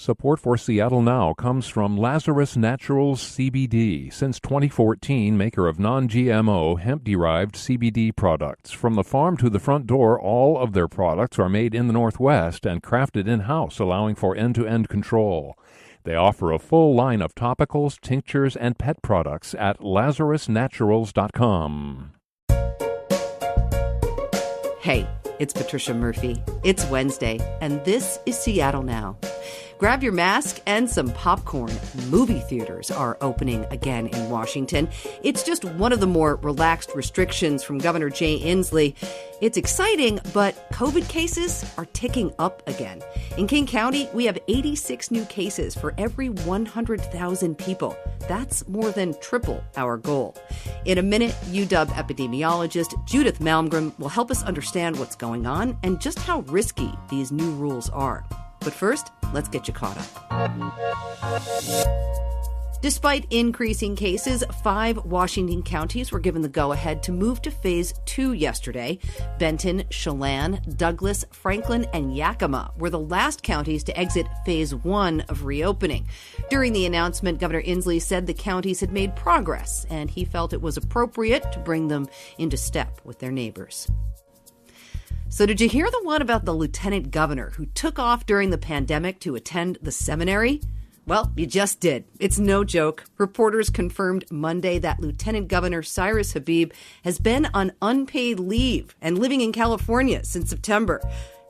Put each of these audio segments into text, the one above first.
Support for Seattle Now comes from Lazarus Naturals CBD. Since 2014, maker of non-GMO, hemp-derived CBD products. From the farm to the front door, all of their products are made in the Northwest and crafted in-house, allowing for end-to-end control. They offer a full line of topicals, tinctures, and pet products at LazarusNaturals.com. Hey, it's Patricia Murphy. It's Wednesday, and this is Seattle Now. Grab your mask and some popcorn. Movie theaters are opening again in Washington. It's just one of the more relaxed restrictions from Governor Jay Inslee. It's exciting, but COVID cases are ticking up again. In King County, we have 86 new cases for every 100,000 people. That's more than triple our goal. In a minute, UW epidemiologist Judith Malmgren will help us understand what's going on and just how risky these new rules are. But first, let's get you caught up. Despite increasing cases, 5 Washington counties were given the go-ahead to move to Phase 2 yesterday. Benton, Chelan, Douglas, Franklin, and Yakima were the last counties to exit Phase 1 of reopening. During the announcement, Governor Inslee said the counties had made progress, and he felt it was appropriate to bring them into step with their neighbors. So did you hear the one about the lieutenant governor who took off during the pandemic to attend the seminary? Well, you just did. It's no joke. Reporters confirmed Monday that Lieutenant Governor Cyrus Habib has been on unpaid leave and living in California since September.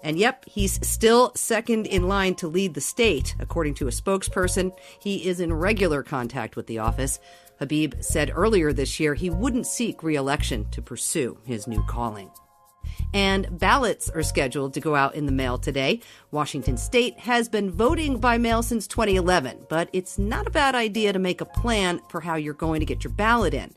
And yep, he's still second in line to lead the state. According to a spokesperson, he is in regular contact with the office. Habib said earlier this year he wouldn't seek re-election to pursue his new calling. And ballots are scheduled to go out in the mail today. Washington State has been voting by mail since 2011, but it's not a bad idea to make a plan for how you're going to get your ballot in.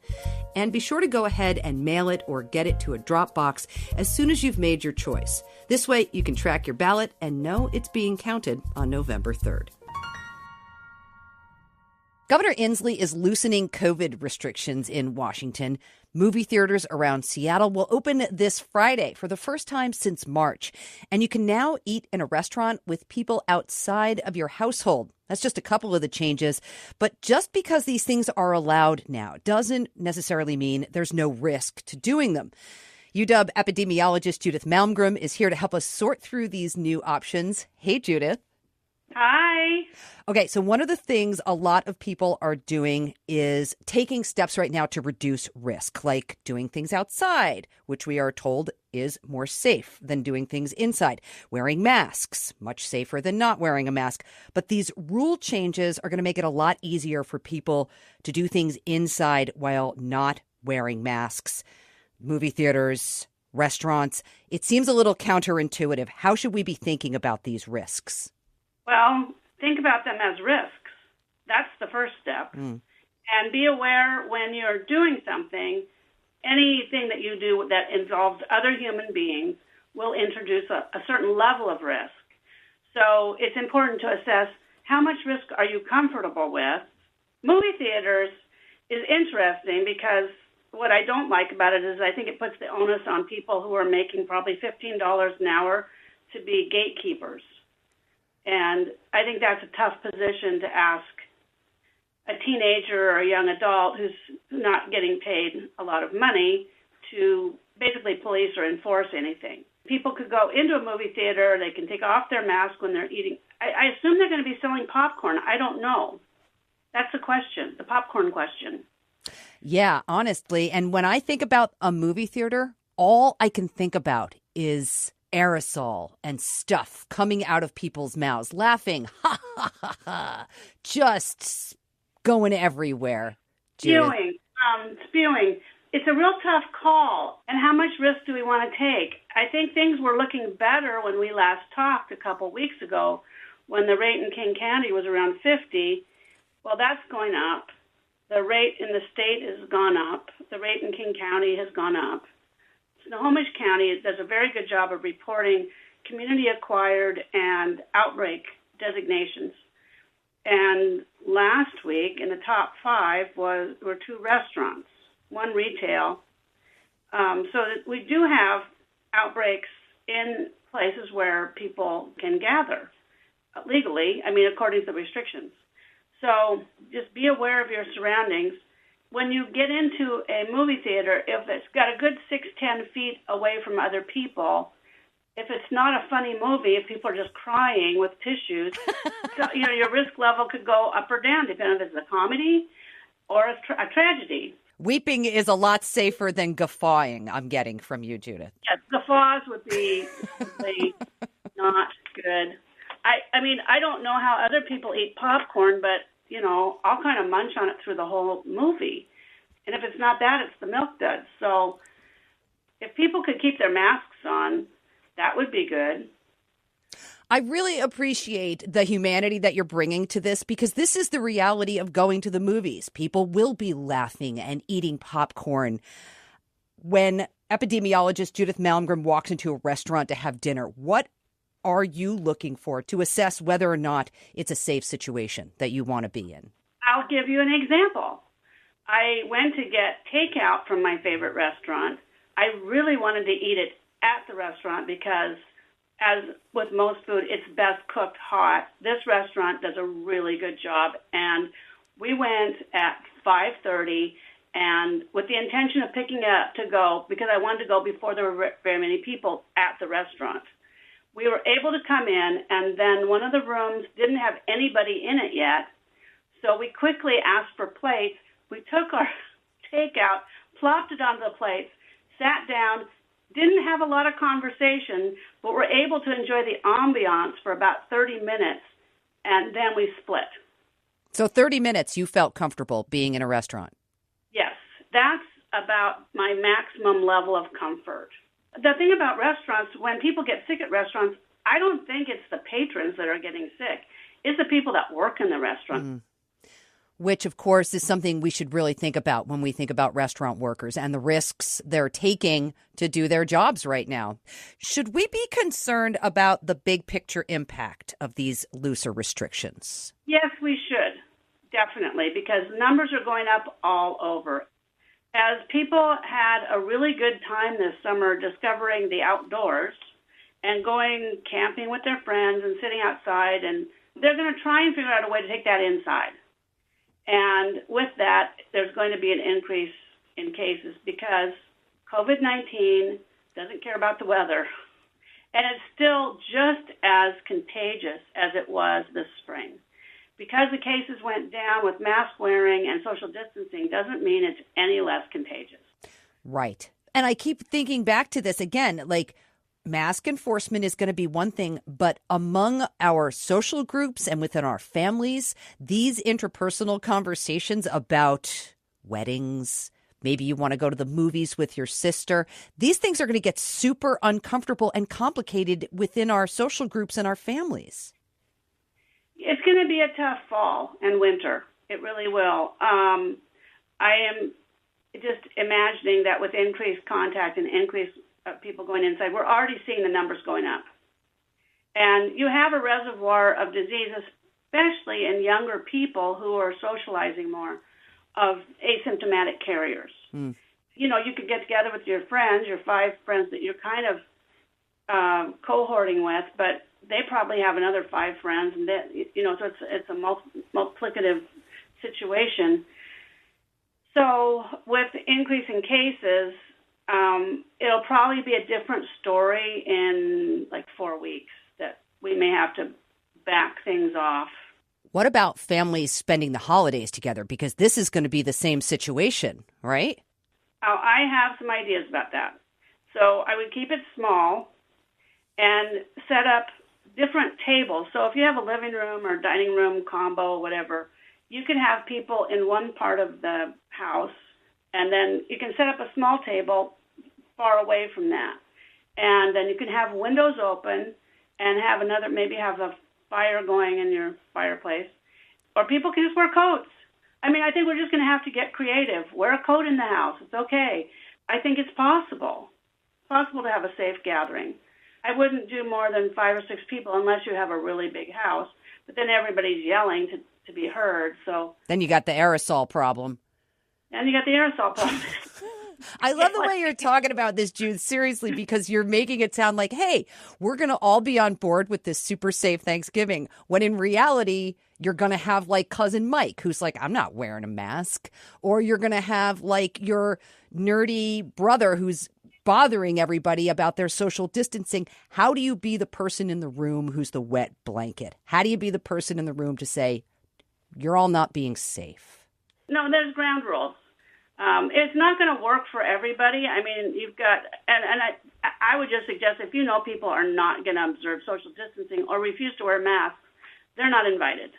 And be sure to go ahead and mail it or get it to a drop box as soon as you've made your choice. This way, you can track your ballot and know it's being counted on November 3rd. Governor Inslee is loosening COVID restrictions in Washington. Movie theaters around Seattle will open this Friday for the first time since March. And you can now eat in a restaurant with people outside of your household. That's just a couple of the changes. But just because these things are allowed now doesn't necessarily mean there's no risk to doing them. UW epidemiologist Judith Malmgren is here to help us sort through these new options. Hey, Judith. Hi. Okay, so one of the things a lot of people are doing is taking steps right now to reduce risk, like doing things outside, which we are told is more safe than doing things inside. Wearing masks, much safer than not wearing a mask. But these rule changes are going to make it a lot easier for people to do things inside while not wearing masks. Movie theaters, restaurants. It seems a little counterintuitive. How should we be thinking about these risks? Well, think about them as risks. That's the first step. And be aware when you're doing something, anything that you do that involves other human beings will introduce a certain level of risk. So it's important to assess how much risk are you comfortable with. Movie theaters is interesting because what I don't like about it is I think it puts the onus on people who are making probably $15 an hour to be gatekeepers. And I think that's a tough position to ask a teenager or a young adult who's not getting paid a lot of money to basically police or enforce anything. People could go into a movie theater, they can take off their mask when they're eating. I assume they're going to be selling popcorn. I don't know. That's the question, the popcorn question. Yeah, honestly. And when I think about a movie theater, all I can think about is aerosol and stuff coming out of people's mouths, laughing, ha, ha, ha, ha, just going everywhere. Spewing. It's a real tough call. And how much risk do we want to take? I think things were looking better when we last talked a couple weeks ago when the rate in King County was around 50. Well, that's going up. The rate in the state has gone up. The rate in King County has gone up. Snohomish County does a very good job of reporting community-acquired and outbreak designations. And last week, in the top 5 were 2 restaurants, 1 retail. So that we do have outbreaks in places where people can gather. legally, according to the restrictions. So just be aware of your surroundings. When you get into a movie theater, if it's got a good 6-10 feet away from other people, if it's not a funny movie, if people are just crying with tissues, so, your risk level could go up or down, depending if it's a comedy or a tragedy. Weeping is a lot safer than guffawing, I'm getting from you, Judith. Yes, guffaws would be really not good. I don't know how other people eat popcorn, but, I'll kind of munch on it through the whole movie. And if it's not that, it's the milk duds. So if people could keep their masks on, that would be good. I really appreciate the humanity that you're bringing to this, because this is the reality of going to the movies. People will be laughing and eating popcorn. When epidemiologist Judith Malmgren walks into a restaurant to have dinner, what are you looking for to assess whether or not it's a safe situation that you want to be in? I'll give you an example. I went to get takeout from my favorite restaurant. I really wanted to eat it at the restaurant because, as with most food, it's best cooked hot. This restaurant does a really good job, and we went at 5:30, and with the intention of picking it up to go, because I wanted to go before there were very many people at the restaurant. We were able to come in, and then one of the rooms didn't have anybody in it yet, so we quickly asked for plates. We took our takeout, plopped it onto the plates, sat down, didn't have a lot of conversation, but were able to enjoy the ambiance for about 30 minutes, and then we split. So 30 minutes you felt comfortable being in a restaurant? Yes, that's about my maximum level of comfort. The thing about restaurants, when people get sick at restaurants, I don't think it's the patrons that are getting sick. It's the people that work in the restaurant. Mm. Which, of course, is something we should really think about when we think about restaurant workers and the risks they're taking to do their jobs right now. Should we be concerned about the big picture impact of these looser restrictions? Yes, we should, definitely, because numbers are going up all over. As people had a really good time this summer discovering the outdoors and going camping with their friends and sitting outside, and they're going to try and figure out a way to take that inside. And with that, there's going to be an increase in cases because COVID-19 doesn't care about the weather. And it's still just as contagious as it was this spring. Because the cases went down with mask wearing and social distancing doesn't mean it's any less contagious. Right. And I keep thinking back to this again, like mask enforcement is going to be one thing, but among our social groups and within our families, these interpersonal conversations about weddings, maybe you want to go to the movies with your sister, these things are going to get super uncomfortable and complicated within our social groups and our families. It's going to be a tough fall and winter. It really will. I am just imagining that with increased contact and increased people going inside, we're already seeing the numbers going up. And you have a reservoir of disease, especially in younger people who are socializing more, of asymptomatic carriers. Mm. You could get together with your friends, your 5 friends that you're kind of cohorting with, but they probably have another 5 friends, and that, so it's a multiplicative situation. So with increasing cases, it'll probably be a different story in like 4 weeks that we may have to back things off. What about families spending the holidays together? Because this is going to be the same situation, right? Oh, I have some ideas about that. So I would keep it small and set up different tables. So if you have a living room or dining room combo or whatever, you can have people in one part of the house, and then you can set up a small table far away from that. And then you can have windows open and have maybe have a fire going in your fireplace. Or people can just wear coats. I think we're just going to have to get creative. Wear a coat in the house. It's okay. I think it's possible. It's possible to have a safe gathering. I wouldn't do more than 5 or 6 people unless you have a really big house. But then everybody's yelling to be heard. So then you got the aerosol problem. And you got the aerosol problem. I love the way you're talking about this, Judith, seriously, because you're making it sound like, hey, we're going to all be on board with this super safe Thanksgiving, when in reality, you're going to have like cousin Mike, who's like, I'm not wearing a mask. Or you're going to have like your nerdy brother who's bothering everybody about their social distancing. How do you be the person in the room who's the wet blanket? How do you be the person in the room to say, you're all not being safe? No, there's ground rules. It's not going to work for everybody. I mean, you've got, and I would just suggest if you know people are not going to observe social distancing or refuse to wear masks, they're not invited.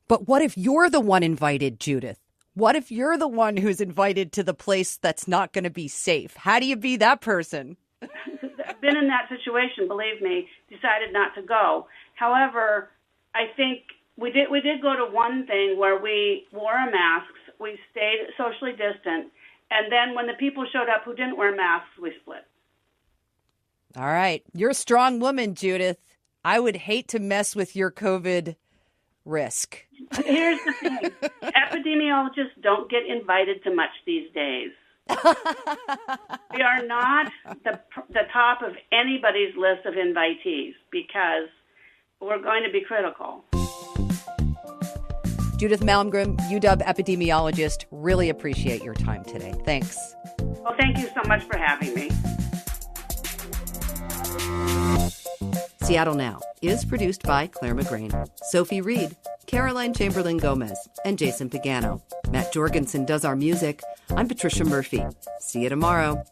But what if you're the one invited, Judith? What if you're the one who's invited to the place that's not going to be safe? How do you be that person? I've been in that situation, believe me, decided not to go. However, I think we did go to one thing where we wore our masks, we stayed socially distant, and then when the people showed up who didn't wear masks, we split. All right. You're a strong woman, Judith. I would hate to mess with your COVID risk. Here's the thing. Epidemiologists don't get invited to much these days. We are not the top of anybody's list of invitees because we're going to be critical. Judith Malmgren, UW epidemiologist, really appreciate your time today. Thanks. Well, thank you so much for having me. Seattle Now is produced by Clare McGrane, Sophie Reed, Caroline Chamberlain Gomez, and Jason Pagano. Matt Jorgensen does our music. I'm Patricia Murphy. See you tomorrow.